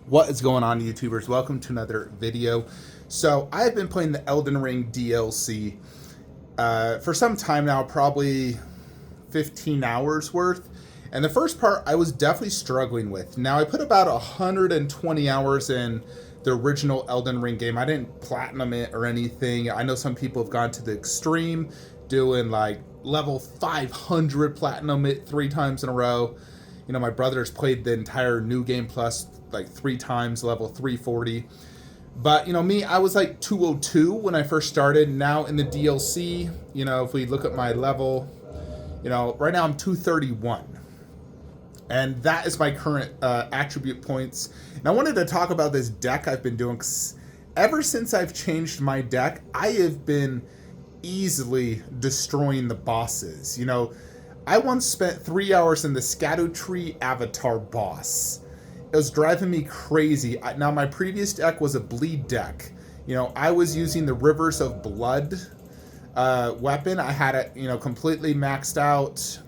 What is going on, YouTubers? Welcome to another video. So I've been playing the Elden Ring DLC for some time now, probably 15 hours worth. And the first part I was definitely struggling with. Now I put about 120 hours in the original Elden Ring game. I didn't platinum it or anything. I know some people have gone to the extreme, doing like level 500 platinum it 3 times in a row. You know, my brother's played the entire New Game Plus like 3 times, level 340. But, you know, me, I was like 202 when I first started. Now in the DLC, you know, if we look at my level, you know, right now I'm 231. And that is my current attribute points. And I wanted to talk about this deck I've been doing, 'cause ever since I've changed my deck, I have been easily destroying the bosses. You know, I once spent 3 hours in the erdtree avatar boss. It was driving me crazy. Now, my previous deck was a bleed deck. You know, I was using the Rivers of Blood weapon. I had it, you know, completely maxed out.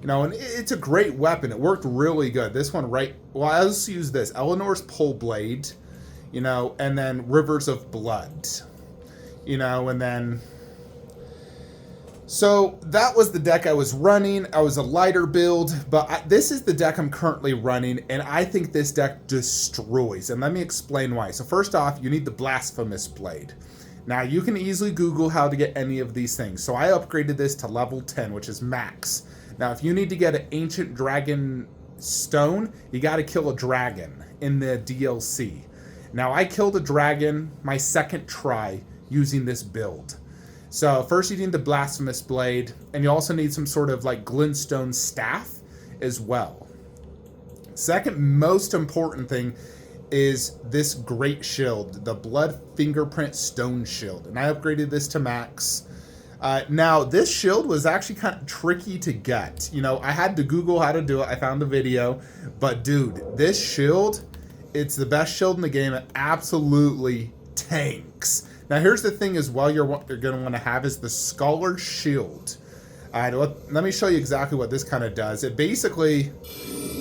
You know, and it's a great weapon. It worked really good. This one, right? Well, I also use this. Eleanor's Pole Blade, you know, and then Rivers of Blood. You know, and then... So that was the deck I was running. I was a lighter build, but this is the deck I'm currently running, and I think this deck destroys. And let me explain why. So first off, you need the Blasphemous Blade. Now, you can easily Google how to get any of these things. So I upgraded this to level 10, which is max. Now, if you need to get an Ancient Dragon Stone, you got to kill a dragon in the DLC. Now, I killed a dragon my second try using this build. So first you need the Blasphemous Blade, and you also need some sort of like glintstone staff as well. Second most important thing is this great shield, the Blood Fingerprint Stone Shield, and I upgraded this to max. Now this shield was actually kind of tricky to get. You know, I had to Google how to do it. I found a video, but dude, this shield, it's the best shield in the game. It absolutely tanks. Now, here's the thing as well you're going to want to have is the Scholar's Shield. Let me show you exactly what this kind of does. It basically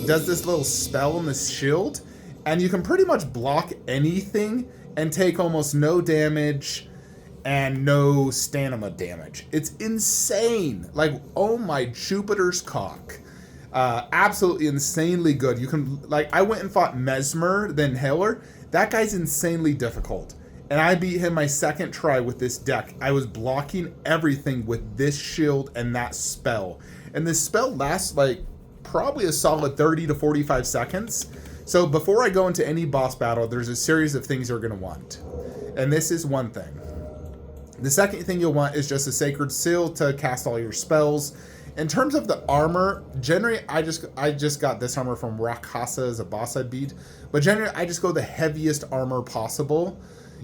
does this little spell on this shield, and you can pretty much block anything and take almost no damage and no stamina damage. It's insane. Like, oh my Jupiter's cock. Absolutely insanely good. You can, like, I went and fought Mesmer, then Heller. That guy's insanely difficult. And I beat him my second try with this deck. I was blocking everything with this shield and that spell. And this spell lasts like probably a solid 30 to 45 seconds. So before I go into any boss battle, there's a series of things you're going to want. And this is one thing. The second thing you'll want is just a Sacred Seal to cast all your spells. In terms of the armor, generally I just got this armor from Rakasa as a boss I beat. But generally I just go the heaviest armor possible.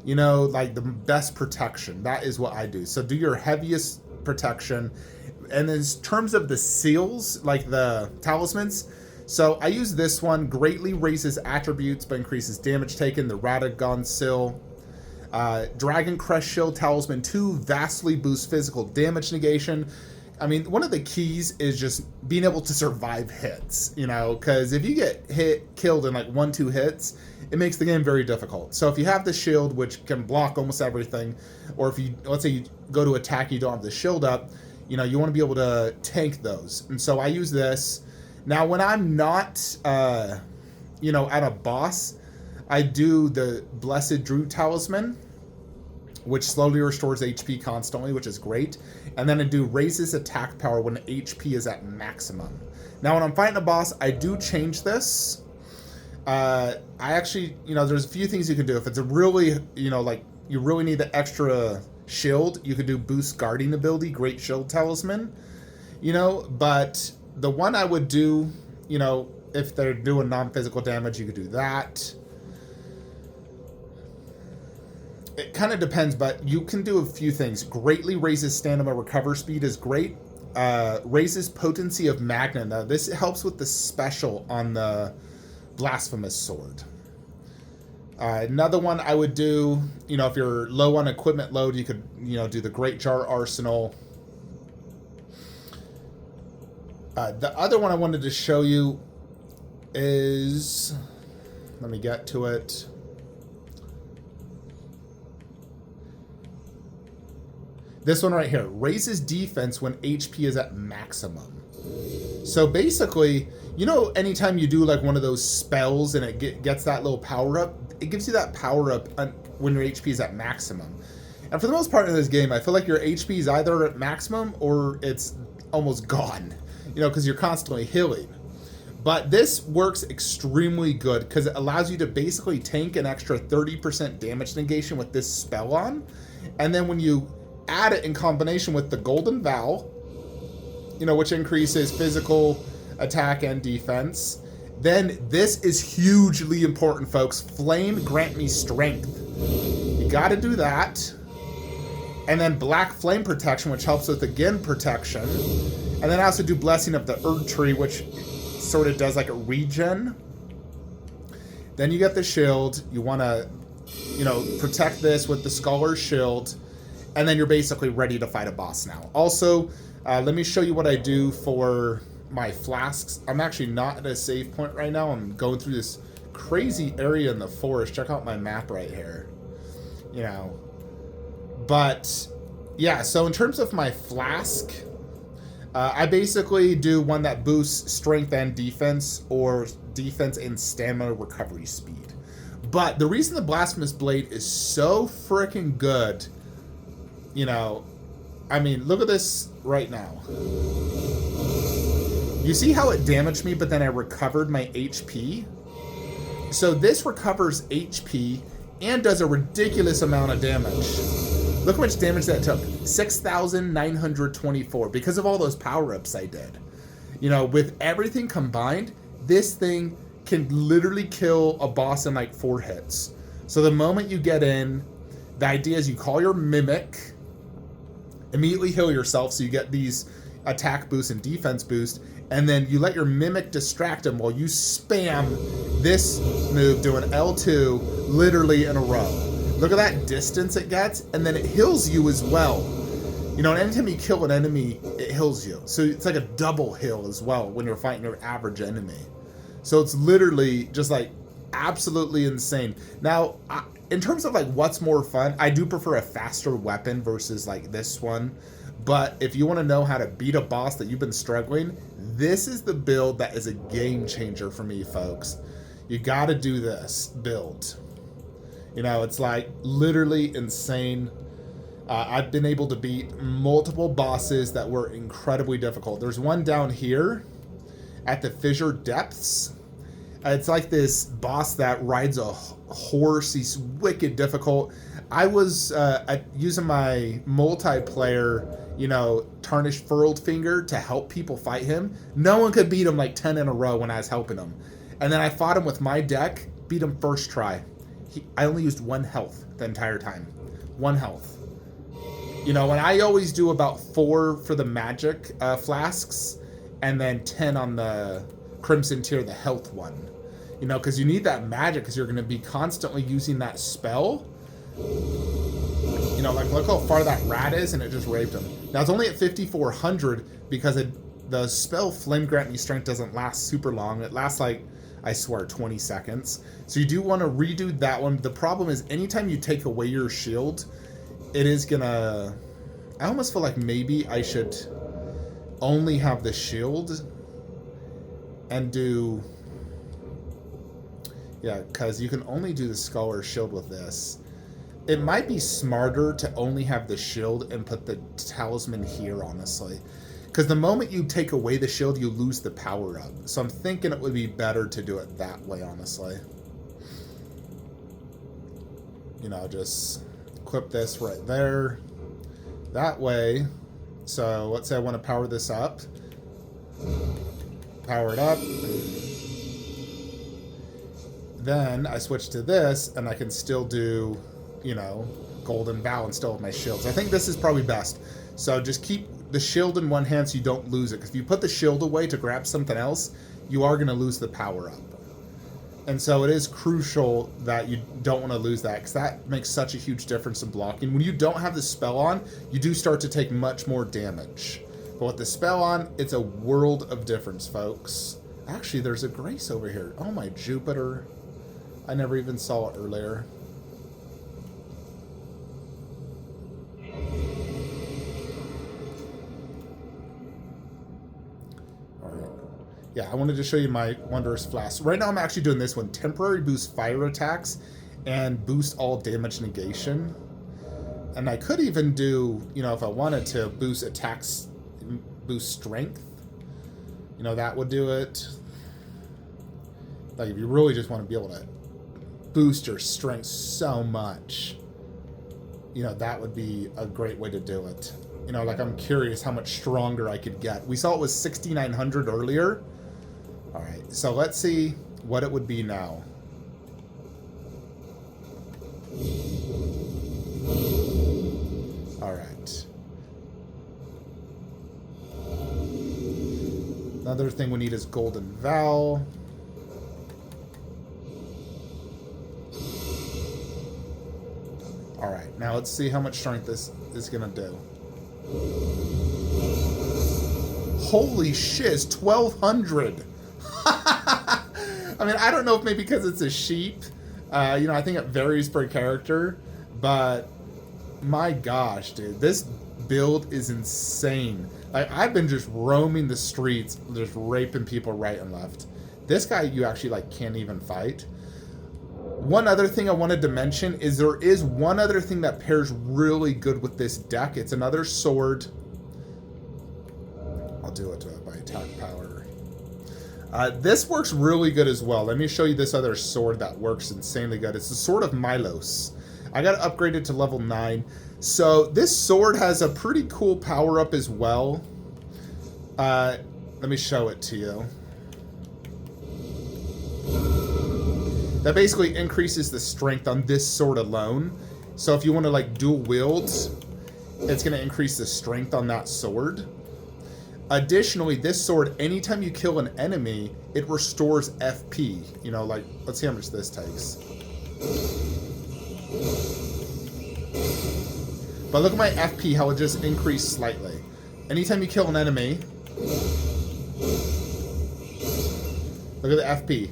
You know, like the best protection. That is what I do. So do your heaviest protection. And in terms of the seals, like the talismans, so I use this one. Greatly raises attributes but increases damage taken. The Radagon Seal. Dragon Crest Shield Talisman 2 vastly boosts physical damage negation. I mean, one of the keys is just being able to survive hits, you know, because if you get killed in like 1-2 hits, it makes the game very difficult. So if you have the shield, which can block almost everything, or if you, let's say you go to attack, you don't have the shield up, you know, you want to be able to tank those. And so I use this. Now, when I'm not, you know, at a boss, I do the Blessed Druid Talisman, which slowly restores HP constantly, which is great. And then I do raises attack power when HP is at maximum. Now, when I'm fighting a boss, I do change this. I actually, you know, there's a few things you can do. If it's a really, you know, like you really need the extra shield, you could do boost guarding ability, Great Shield Talisman, you know. But the one I would do, you know, if they're doing non-physical damage, you could do that. It kind of depends, but you can do a few things. Greatly raises stamina recover speed is great. Raises potency of magna. Now, this helps with the special on the Blasphemous Sword. Another one I would do, you know, if you're low on equipment load, you could, you know, do the Great Jar Arsenal. The other one I wanted to show you is, Let me get to it. This one right here, raises defense when HP is at maximum. So basically, you know, anytime you do like one of those spells and it gets that little power up, it gives you that power up when your HP is at maximum. And for the most part in this game, I feel like your HP is either at maximum or it's almost gone, you know, because you're constantly healing. But this works extremely good because it allows you to basically tank an extra 30% damage negation with this spell on. And then when you add it in combination with the Golden Vow, you know, which increases physical attack and defense, then this is hugely important, folks. Flame grant me strength. You got to do that. And then Black Flame Protection, which helps with, again, protection. And then I also do Blessing of the Erdtree, which sort of does like a regen. Then you get the shield. You want to, you know, protect this with the Scholar's Shield. And then you're basically ready to fight a boss now. Also, let me show you what I do for my flasks. I'm actually not at a save point right now. I'm going through this crazy area in the forest. Check out my map right here. You know. But, yeah, so in terms of my flask, I basically do one that boosts strength and defense, or defense and stamina recovery speed. But the reason the Blasphemous Blade is so freaking good, you know, I mean, look at this right now. You see how it damaged me, but then I recovered my HP? So this recovers HP and does a ridiculous amount of damage. Look how much damage that took. 6,924 because of all those power-ups I did. You know, with everything combined, this thing can literally kill a boss in like 4 hits. So the moment you get in, the idea is you call your Mimic, immediately heal yourself so you get these attack boosts and defense boost, and then you let your Mimic distract him while you spam this move doing L2 literally in a row. Look at that distance it gets, and then it heals you as well. You know, and anytime you kill an enemy, it heals you. So it's like a double heal as well when you're fighting your average enemy. So it's literally just like absolutely insane. Now, in terms of like what's more fun, I do prefer a faster weapon versus like this one. But if you want to know how to beat a boss that you've been struggling, this is the build that is a game changer for me, folks. You got to do this build. You know, it's like literally insane. I've been able to beat multiple bosses that were incredibly difficult. There's one down here at the Fissure Depths. It's like this boss that rides a horse. He's wicked difficult. I was using my multiplayer, you know, Tarnished Furled Finger to help people fight him. No one could beat him like 10 in a row when I was helping him. And then I fought him with my deck, beat him first try. I only used 1 health the entire time. 1 health. You know, and I always do about 4 for the magic flasks, and then 10 on the Crimson Tier, the health one. You know, because you need that magic, because you're going to be constantly using that spell. You know, like look how far that rat is, and it just raped him. Now it's only at 5,400 because the spell Flame Grant Me Strength doesn't last super long. It lasts like, I swear, 20 seconds. So you do want to redo that one. The problem is anytime you take away your shield, it is gonna... I almost feel like maybe I should only have the shield and do... Yeah, because you can only do the Scholar's Shield with this. It might be smarter to only have the shield and put the talisman here, honestly. Because the moment you take away the shield, you lose the power up. So I'm thinking it would be better to do it that way, honestly. You know, just equip this right there. That way. So let's say I want to power this up. Power it up. Then I switch to this, and I can still do, you know, Golden Vow and still have my shields. I think this is probably best. So just keep the shield in one hand so you don't lose it. Because if you put the shield away to grab something else, you are going to lose the power up. And so it is crucial that you don't want to lose that, because that makes such a huge difference in blocking. When you don't have the spell on, you do start to take much more damage. But with the spell on, it's a world of difference, folks. Actually, there's a Grace over here. Oh my Jupiter. I never even saw it earlier. Alright. Yeah, I wanted to show you my Wondrous Flask. Right now I'm actually doing this one. Temporary boost fire attacks and boost all damage negation. And I could even do, you know, if I wanted to, boost attacks, boost strength. You know, that would do it. Like, if you really just want to be able to boost your strength so much, you know, that would be a great way to do it. You know, like, I'm curious how much stronger I could get. We saw it was 6,900 earlier. All right, so let's see what it would be now. All right. Another thing we need is Golden Vow. All right, now let's see how much strength this is gonna do. Holy shit, it's 1,200. I mean, I don't know if maybe because it's a sheep. You know, I think it varies per character, but my gosh, dude, this build is insane. Like, I've been just roaming the streets, just raping people right and left. This guy, you actually, like, can't even fight. One other thing I wanted to mention is there is one other thing that pairs really good with this deck. It's another sword. I'll do it by attack power. This works really good as well. Let me show you this other sword that works insanely good. It's the Sword of Milos. I got it upgraded to level 9. So this sword has a pretty cool power up as well. Let me show it to you. That basically increases the strength on this sword alone. So if you want to, like, dual wield, it's going to increase the strength on that sword. Additionally, this sword, anytime you kill an enemy, it restores FP. You know, like, let's see how much this takes. But look at my FP, how it just increased slightly. Anytime you kill an enemy, look at the FP.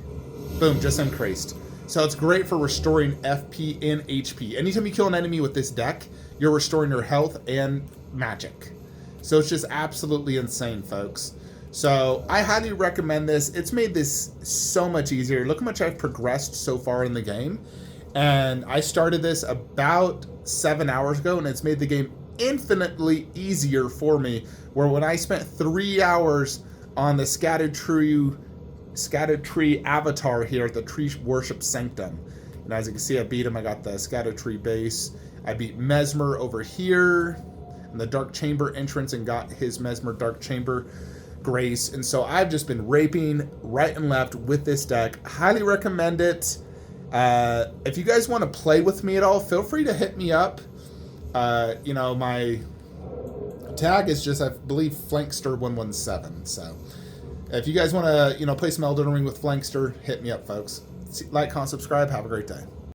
Boom, just increased. So it's great for restoring FP and HP. Anytime you kill an enemy with this deck, you're restoring your health and magic. So it's just absolutely insane, folks. So I highly recommend this. It's made this so much easier. Look how much I've progressed so far in the game. And I started this about 7 hours ago, and it's made the game infinitely easier for me. Where when I spent 3 hours on the Scattered Tree avatar here at the Tree Worship Sanctum. And as you can see, I beat him. I got the Scattered Tree base. I beat Mesmer over here in the Dark Chamber entrance and got his Mesmer Dark Chamber grace. And so I've just been raping right and left with this deck. Highly recommend it. If you guys want to play with me at all, feel free to hit me up. You know, my tag is just, I believe, Flankster 117. So if you guys want to, you know, play some Elden Ring with Flankster, hit me up, folks. Like, comment, subscribe. Have a great day.